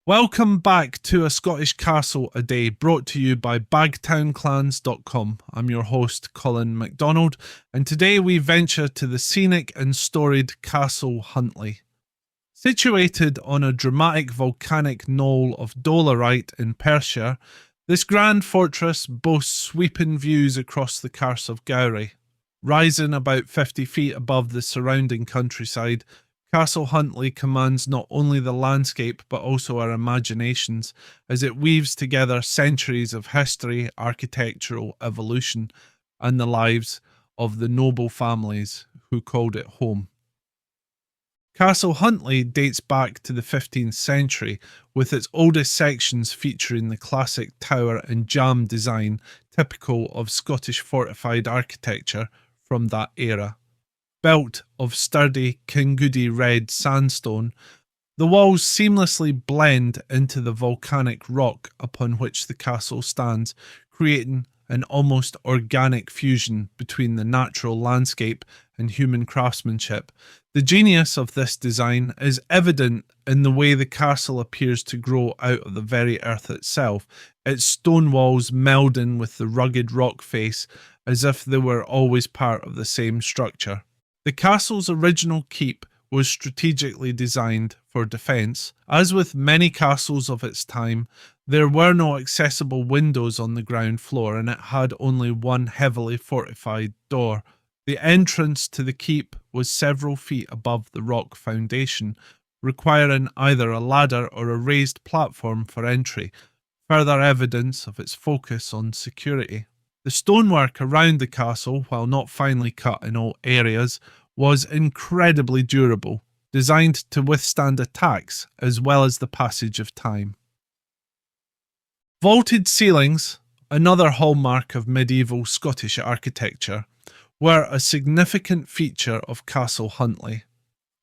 Welcome back to A Scottish Castle a Day, brought to you by bagtownclans.com. I'm your host, Colin MacDonald, and today we venture to the scenic and storied Castle Huntley. Situated on a dramatic volcanic knoll of dolerite in Perthshire, this grand fortress boasts sweeping views across the Carse of Gowrie. Rising about 50 feet above the surrounding countryside, Castle Huntley commands not only the landscape but also our imaginations, as it weaves together centuries of history, architectural evolution, and the lives of the noble families who called it home. Castle Huntley dates back to the 15th century, with its oldest sections featuring the classic tower and jamb design typical of Scottish fortified architecture from that era. Built of sturdy Kingoodie red sandstone, the walls seamlessly blend into the volcanic rock upon which the castle stands, creating an almost organic fusion between the natural landscape and human craftsmanship. The genius of this design is evident in the way the castle appears to grow out of the very earth itself, its stone walls melding with the rugged rock face as if they were always part of the same structure. The castle's original keep was strategically designed for defence. As with many castles of its time, there were no accessible windows on the ground floor, and it had only one heavily fortified door. The entrance to the keep was several feet above the rock foundation, requiring either a ladder or a raised platform for entry, further evidence of its focus on security. The stonework around the castle, while not finely cut in all areas, was incredibly durable, designed to withstand attacks as well as the passage of time. Vaulted ceilings, another hallmark of medieval Scottish architecture, were a significant feature of Castle Huntley.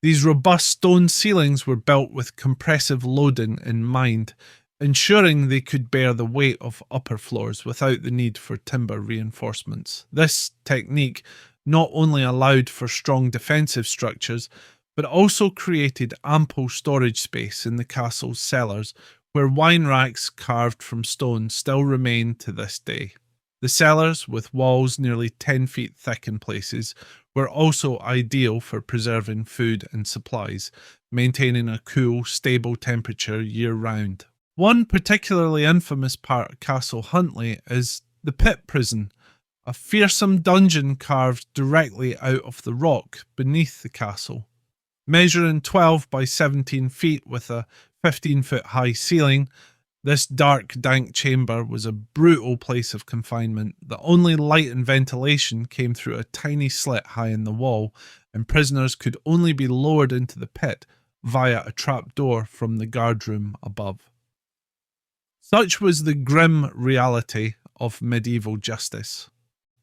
These robust stone ceilings were built with compressive loading in mind, ensuring they could bear the weight of upper floors without the need for timber reinforcements. This technique not only allowed for strong defensive structures, but also created ample storage space in the castle's cellars, where wine racks carved from stone still remain to this day. The cellars, with walls nearly 10 feet thick in places, were also ideal for preserving food and supplies, maintaining a cool, stable temperature year-round. One particularly infamous part of Castle Huntley is the pit prison, a fearsome dungeon carved directly out of the rock beneath the castle. Measuring 12 by 17 feet with a 15-foot high ceiling, this dark, dank chamber was a brutal place of confinement. The only light and ventilation came through a tiny slit high in the wall, and prisoners could only be lowered into the pit via a trapdoor from the guardroom above. Such was the grim reality of medieval justice.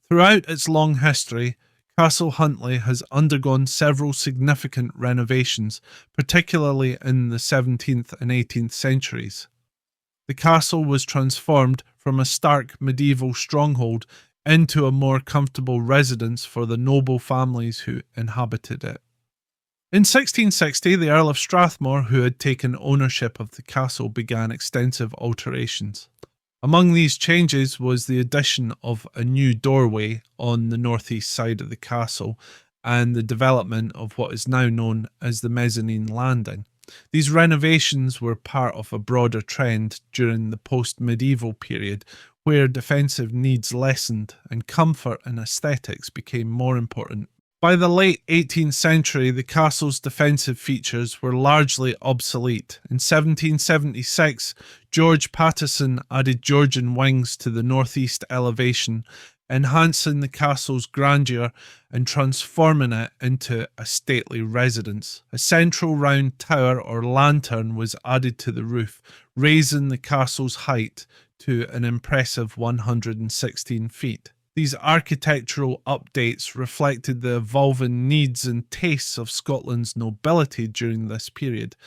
Throughout its long history, Castle Huntley has undergone several significant renovations, particularly in the 17th and 18th centuries. The castle was transformed from a stark medieval stronghold into a more comfortable residence for the noble families who inhabited it. In 1660, the Earl of Strathmore, who had taken ownership of the castle, began extensive alterations. Among these changes was the addition of a new doorway on the northeast side of the castle and the development of what is now known as the mezzanine landing. These renovations were part of a broader trend during the post-medieval period, where defensive needs lessened and comfort and aesthetics became more important. By the late 18th century, the castle's defensive features were largely obsolete. In 1776, George Pattison added Georgian wings to the northeast elevation, enhancing the castle's grandeur and transforming it into a stately residence. A central round tower or lantern was added to the roof, raising the castle's height to an impressive 116 feet. These architectural updates reflected the evolving needs and tastes of Scotland's nobility during this period.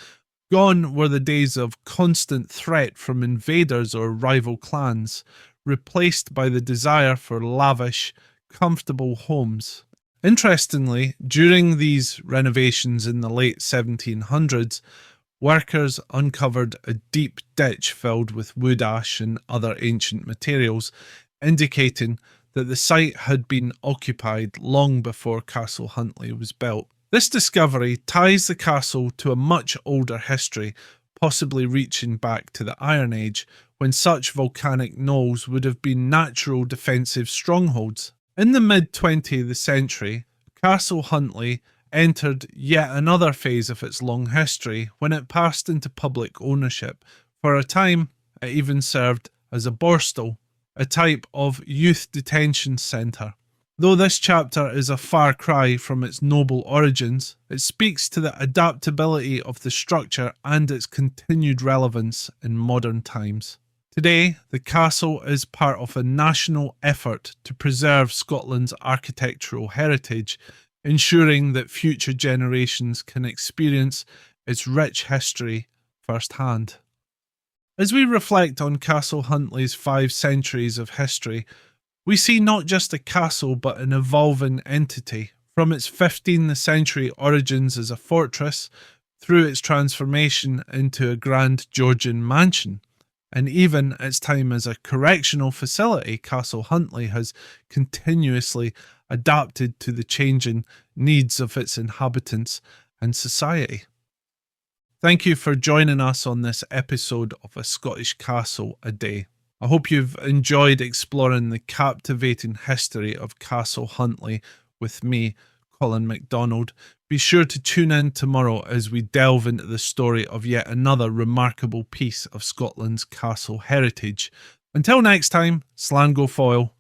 Gone were the days of constant threat from invaders or rival clans, replaced by the desire for lavish, comfortable homes. Interestingly, during these renovations in the late 1700s, Workers uncovered a deep ditch filled with wood ash and other ancient materials, indicating that the site had been occupied long before Castle Huntley was built. This discovery ties the castle to a much older history, possibly reaching back to the Iron Age, when such volcanic knolls would have been natural defensive strongholds. In the mid-20th century, Castle Huntley entered yet another phase of its long history when it passed into public ownership. For a time, it even served as a borstal, a type of youth detention centre. Though this chapter is a far cry from its noble origins, it speaks to the adaptability of the structure and its continued relevance in modern times. Today, the castle is part of a national effort to preserve Scotland's architectural heritage, ensuring that future generations can experience its rich history firsthand. As we reflect on Castle Huntley's 5 centuries of history, we see not just a castle but an evolving entity, from its 15th century origins as a fortress, through its transformation into a grand Georgian mansion, and even its time as a correctional facility. Castle Huntley has continuously adapted to the changing needs of its inhabitants and society. Thank you for joining us on this episode of A Scottish Castle a Day. I hope you've enjoyed exploring the captivating history of Castle Huntley with me, Colin MacDonald. Be sure to tune in tomorrow as we delve into the story of yet another remarkable piece of Scotland's castle heritage. Until next time, Slán go foil.